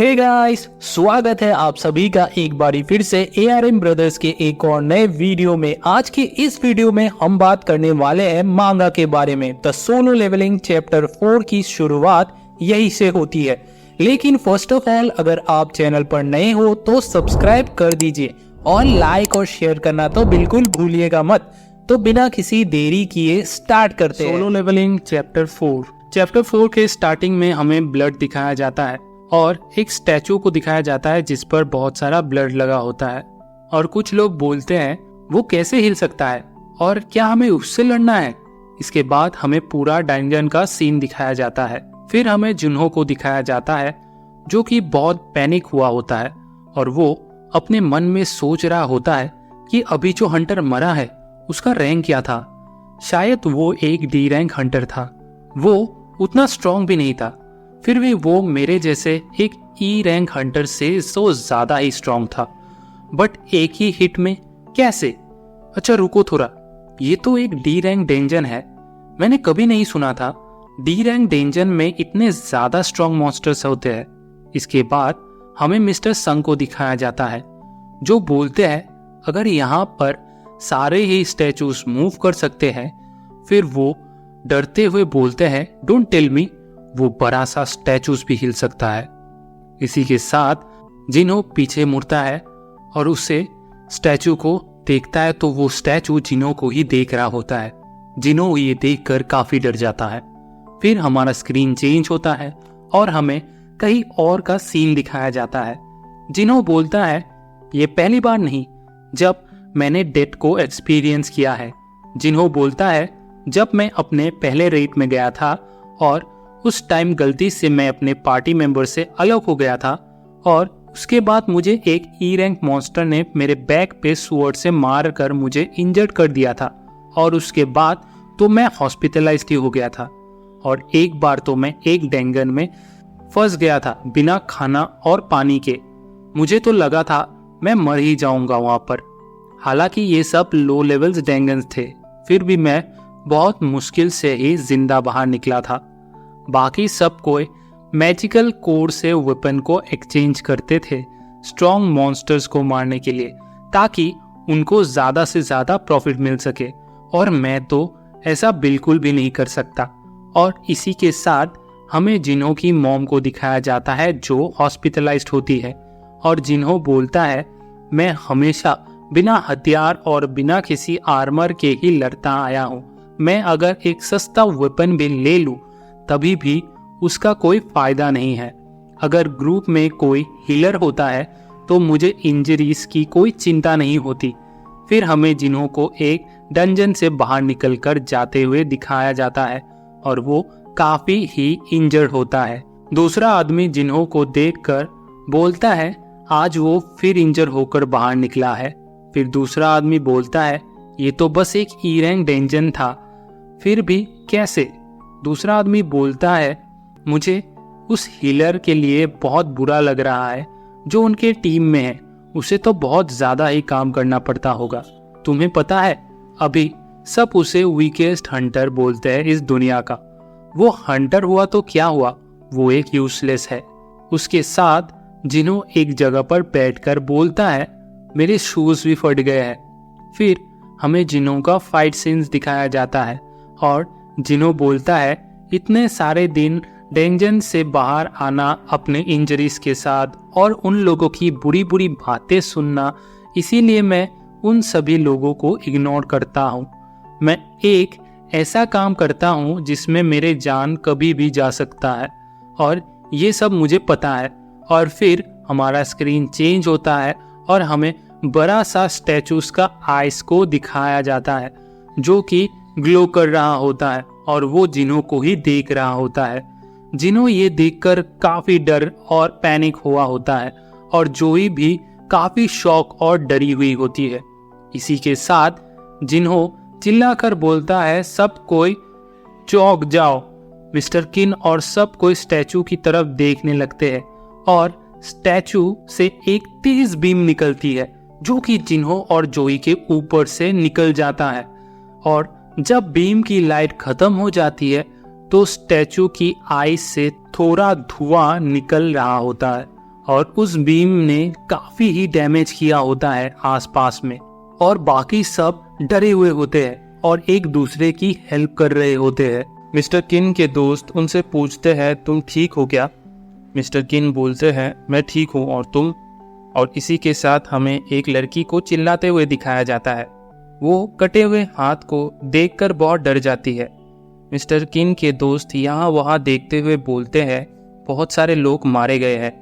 Hey guys, स्वागत है आप सभी का एक बारी फिर से ARM ब्रदर्स के एक और नए वीडियो में। आज की इस वीडियो में हम बात करने वाले हैं मांगा के बारे में। द सोलो लेवलिंग चैप्टर 4 की शुरुआत यही से होती है। लेकिन फर्स्ट ऑफ ऑल, अगर आप चैनल पर नए हो तो सब्सक्राइब कर दीजिए और लाइक और शेयर करना तो बिल्कुल भूलिएगा मत। तो बिना किसी देरी किए स्टार्ट करते हैं। सोलो लेवलिंग चैप्टर 4 के स्टार्टिंग में हमें ब्लड दिखाया जाता है और एक स्टैचू को दिखाया जाता है जिस पर बहुत सारा ब्लड लगा होता है। और कुछ लोग बोलते हैं वो कैसे हिल सकता है और क्या हमें उससे लड़ना है। इसके बाद हमें पूरा डंजन का सीन दिखाया जाता है। फिर हमें जुन्हो को दिखाया जाता है जो कि बहुत पैनिक हुआ होता है और वो अपने मन में सोच रहा होता है कि अभी जो हंटर मरा है उसका रैंक क्या था। शायद वो एक D रैंक हंटर था। वो उतना स्ट्रॉन्ग भी नहीं था, फिर भी वो मेरे जैसे एक E रैंक हंटर से तो ज्यादा ही स्ट्रॉन्ग था। बट एक ही हिट में कैसे? अच्छा रुको थोड़ा, ये तो एक D रैंक डेंजन है। मैंने कभी नहीं सुना था D रैंक डेंजन में इतने ज्यादा स्ट्रॉन्ग मॉन्स्टर्स होते हैं। इसके बाद हमें मिस्टर संग को दिखाया जाता है जो बोलते हैं अगर यहाँ पर सारे ही स्टैचूज मूव कर सकते हैं। फिर वो डरते हुए बोलते हैं डोंट टेल मी वो बड़ा सा स्टैचूज भी हिल सकता है। इसी के साथ जिन्हो पीछे मुड़ता है और उससे स्टैचू को देखता है तो वो स्टैचू जिन्हो को ही देख रहा होता है। जिन्हो ये देखकर काफी डर जाता है। फिर हमारा स्क्रीन चेंज होता है और हमें कहीं और का सीन दिखाया जाता है। जिन्हो बोलता है ये पहली बार नहीं जब मैंने डेथ को एक्सपीरियंस किया है। जिन्हो बोलता है जब मैं अपने पहले रेट में गया था और उस टाइम गलती से मैं अपने पार्टी मेंबर से अलग हो गया था और उसके बाद मुझे एक E रैंक मॉन्स्टर ने मेरे बैक पे स्वॉर्ड से मार कर मुझे इंजर्ड कर दिया था और उसके बाद तो मैं हॉस्पिटलाइज्ड ही हो गया था और एक बार तो मैं एक डेंगन में फंस गया था बिना खाना और पानी के। मुझे तो लगा था मैं मर ही जाऊंगा वहां पर। हालांकि ये सब लो लेवल्स डेंगन्स थे, फिर भी मैं बहुत मुश्किल से ही जिंदा बाहर निकला था। बाकी सब कोई मैजिकल कोड से वेपन को एक्सचेंज करते थे स्ट्रॉन्ग मॉन्स्टर्स को मारने के लिए ताकि उनको ज्यादा से ज्यादा प्रॉफिट मिल सके, और मैं तो ऐसा बिल्कुल भी नहीं कर सकता। और इसी के साथ हमें जिन्हो की मॉम को दिखाया जाता है जो हॉस्पिटलाइज्ड होती है और जिन्हो बोलता है मैं हमेशा बिना हथियार और बिना किसी आर्मर के ही लड़ता आया हूँ। मैं अगर एक सस्ता वेपन भी ले लूं तभी भी उसका कोई फायदा नहीं है। अगर ग्रुप में कोई हीलर होता है तो मुझे इंजरीज की कोई चिंता नहीं होती। फिर हमें जिन्हों को एक डंजन से बाहर निकलकर जाते हुए दिखाया जाता है और वो काफी ही इंजर्ड होता है। दूसरा आदमी जिन्हों को देखकर बोलता है आज वो फिर इंजर होकर बाहर निकला है। फिर दूसरा आदमी बोलता है ये तो बस एक E रैंक डेंजन था, फिर भी कैसे? दूसरा आदमी बोलता है मुझे उस हीलर के लिए बहुत बुरा लग रहा है जो उनके टीम में है। उसे तो बहुत ज्यादा ही काम करना पड़ता होगा। तुम्हें पता है अभी सब उसे वीकेस्ट हंटर बोलते हैं इस दुनिया का। वो हंटर हुआ तो क्या हुआ, वो एक यूजलेस है। उसके साथ जिन्हों एक जगह पर बैठकर बोलता है मेरे शूज भी फट गए हैं। फिर हमें जिन्हों का फाइट सीन्स दिखाया जाता है और जिन्हों बोलता है इतने सारे दिन डेंजन से बाहर आना अपने इंजरीज के साथ और उन लोगों की बुरी बुरी बातें सुनना, इसीलिए मैं उन सभी लोगों को इग्नोर करता हूँ। मैं एक ऐसा काम करता हूँ जिसमें मेरे जान कभी भी जा सकता है और ये सब मुझे पता है। और फिर हमारा स्क्रीन चेंज होता है और हमें बड़ा सा स्टैचूज का आइस को दिखाया जाता है जो कि ग्लो कर रहा होता है और वो जिन्हों को ही देख रहा होता है। जिन्हों ये देखकर काफी डर और पैनिक हुआ होता है और जोई भी काफी शॉक और डरी हुई होती है। इसी के साथ जिन्हों चिल्लाकर बोलता है सब कोई चौंक जाओ। मिस्टर किन और सब कोई स्टैचू की तरफ देखने लगते हैं और स्टैचू से एक तेज बीम निकलती है जो कि जिन्हो और जोई के ऊपर से निकल जाता है। और जब बीम की लाइट खत्म हो जाती है तो स्टैचू की आईज से थोड़ा धुआं निकल रहा होता है और उस बीम ने काफी ही डैमेज किया होता है आसपास में, और बाकी सब डरे हुए होते हैं और एक दूसरे की हेल्प कर रहे होते हैं। मिस्टर किन के दोस्त उनसे पूछते हैं तुम ठीक हो क्या? मिस्टर किन बोलते हैं मैं ठीक हूँ, और तुम? और इसी के साथ हमें एक लड़की को चिल्लाते हुए दिखाया जाता है। वो कटे हुए हाथ को देखकर बहुत डर जाती है। मिस्टर किन के दोस्त यहाँ वहाँ देखते हुए बोलते हैं बहुत सारे लोग मारे गए हैं।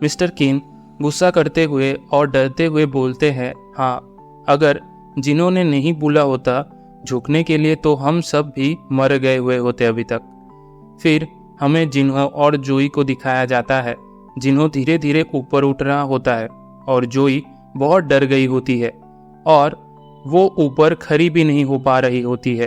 मिस्टर किन गुस्सा करते हुए और डरते हुए बोलते हैं हाँ, अगर जिन्होंने नहीं बोला होता झुकने के लिए तो हम सब भी मर गए हुए होते अभी तक। फिर हमें जिन्हो और जोई को दिखाया जाता है। जिन्हो धीरे धीरे ऊपर उठ रहा होता है और जोई बहुत डर गई होती है और वो ऊपर खड़ी भी नहीं हो पा रही होती है।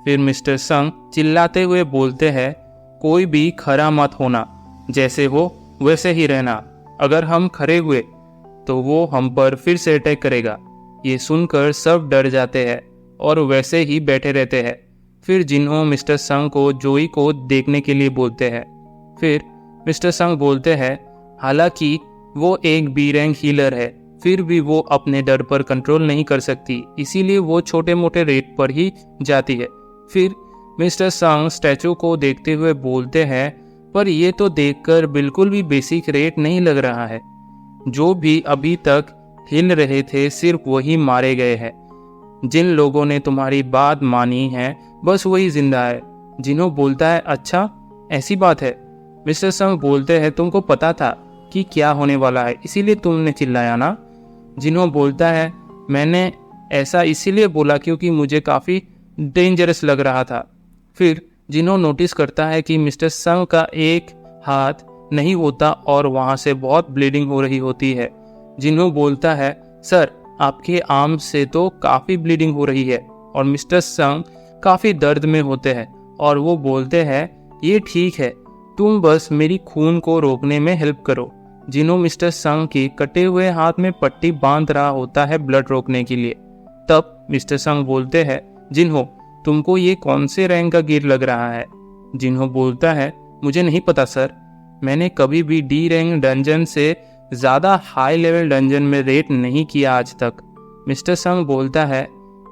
फिर मिस्टर संग चिल्लाते हुए बोलते हैं कोई भी खड़ा मत होना, जैसे हो वैसे ही रहना, अगर हम खड़े हुए तो वो हम पर फिर से अटैक करेगा। ये सुनकर सब डर जाते हैं और वैसे ही बैठे रहते हैं। फिर जिन्हों मिस्टर संग को जोई को देखने के लिए बोलते हैं। फिर मिस्टर संग बोलते हैं हालांकि वो एक बी रैंक हीलर है, फिर भी वो अपने डर पर कंट्रोल नहीं कर सकती, इसीलिए वो छोटे मोटे रेट पर ही जाती है। फिर मिस्टर संग स्टैचू को देखते हुए बोलते हैं पर ये तो देखकर बिल्कुल भी बेसिक रेट नहीं लग रहा है। जो भी अभी तक हिल रहे थे सिर्फ वही मारे गए हैं। जिन लोगों ने तुम्हारी बात मानी है बस वही जिंदा है। जिन्हों बोलता है अच्छा ऐसी बात है। मिस्टर संग बोलते हैं तुमको पता था कि क्या होने वाला है, इसीलिए तुमने चिल्लाया ना? जिन्हों बोलता है मैंने ऐसा इसीलिए बोला क्योंकि मुझे काफ़ी डेंजरस लग रहा था। फिर जिन्हों नोटिस करता है कि मिस्टर संग का एक हाथ नहीं होता और वहाँ से बहुत ब्लीडिंग हो रही होती है। जिन्हों बोलता है सर आपके आर्म से तो काफ़ी ब्लीडिंग हो रही है, और मिस्टर संग काफ़ी दर्द में होते हैं और वो बोलते हैं ये ठीक है, तुम बस मेरी खून को रोकने में हेल्प करो। जिन्हों मिस्टर संग के कटे हुए हाथ में पट्टी बांध रहा होता है ब्लड रोकने के लिए। तब मिस्टर संग बोलते हैं जिन्हों तुमको ये कौन से रैंक का गिर लग रहा है? जिन्हों बोलता है मुझे नहीं पता सर, मैंने कभी भी डी रैंक डंजन से ज़्यादा हाई लेवल डंजन में रेट नहीं किया आज तक। मिस्टर संग बोलता है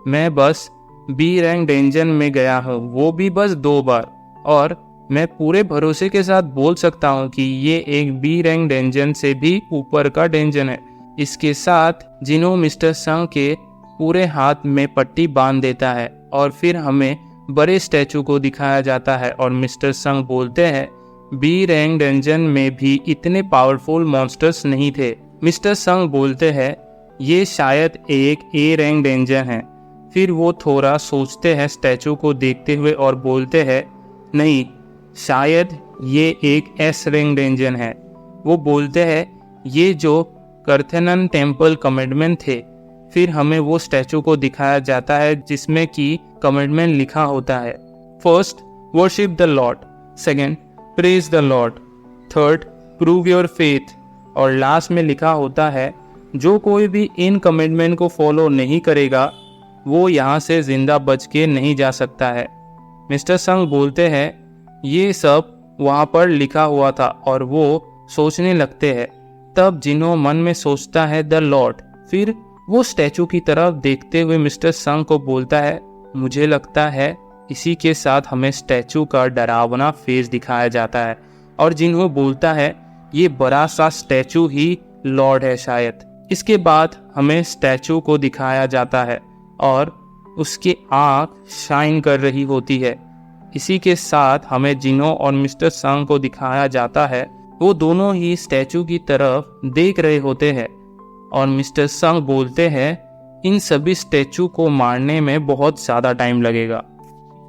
मैं बस बी रैंक डंजन में गया हूँ, वो भी बस 2 बार, और मैं पूरे भरोसे के साथ बोल सकता हूँ कि ये एक बी रैंक डंजन से भी ऊपर का डंजन है। इसके साथ जिन्हों मिस्टर संग के पूरे हाथ में पट्टी बांध देता है और फिर हमें बड़े स्टैचू को दिखाया जाता है और मिस्टर संग बोलते हैं बी रैंक डंजन में भी इतने पावरफुल मॉन्स्टर्स नहीं थे। मिस्टर संग बोलते हैं ये शायद एक ए रैंक डंजन है। फिर वो थोड़ा सोचते हैं स्टैचू को देखते हुए और बोलते हैं नहीं, शायद ये एक एस रैंक डंजन है। वो बोलते हैं ये जो कर्थनन टेम्पल कमेंडमेंट थे। फिर हमें वो स्टैचू को दिखाया जाता है जिसमें कि कमेंडमेंट लिखा होता है first worship the Lord, second praise the Lord, third prove your faith, और लास्ट में लिखा होता है जो कोई भी इन कमेंडमेंट को फॉलो नहीं करेगा वो यहाँ से जिंदा बच के नहीं जा सकता है। मिस्टर संग बोलते हैं ये सब वहाँ पर लिखा हुआ था और वो सोचने लगते हैं। तब जिन्हों मन में सोचता है द लॉर्ड, फिर वो स्टैचू की तरफ देखते हुए मिस्टर संग को बोलता है मुझे लगता है इसी के साथ हमें स्टैचू का डरावना फेस दिखाया जाता है, और जिन्हों बोलता है ये बड़ा सा स्टैचू ही लॉर्ड है शायद। इसके बाद हमें स्टैचू को दिखाया जाता है और उसकी आँख शाइन कर रही होती है। इसी के साथ हमें जिन्हों और मिस्टर संग को दिखाया जाता है वो दोनों ही स्टैचू की तरफ देख रहे होते हैं और मिस्टर संग बोलते हैं इन सभी स्टैचू को मारने में बहुत ज़्यादा टाइम लगेगा।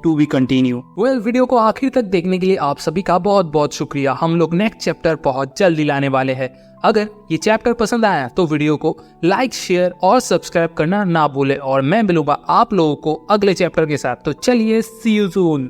To be continue. Well, video को आखिर तक देखने के लिए आप सभी का बहुत बहुत शुक्रिया। हम लोग नेक्स्ट चैप्टर बहुत जल्दी लाने वाले हैं। अगर ये चैप्टर पसंद आया तो वीडियो को लाइक, शेयर और सब्सक्राइब करना ना भूले, और मैं मिलूंगा आप लोगों को अगले चैप्टर के साथ। तो चलिए, सी यू सून।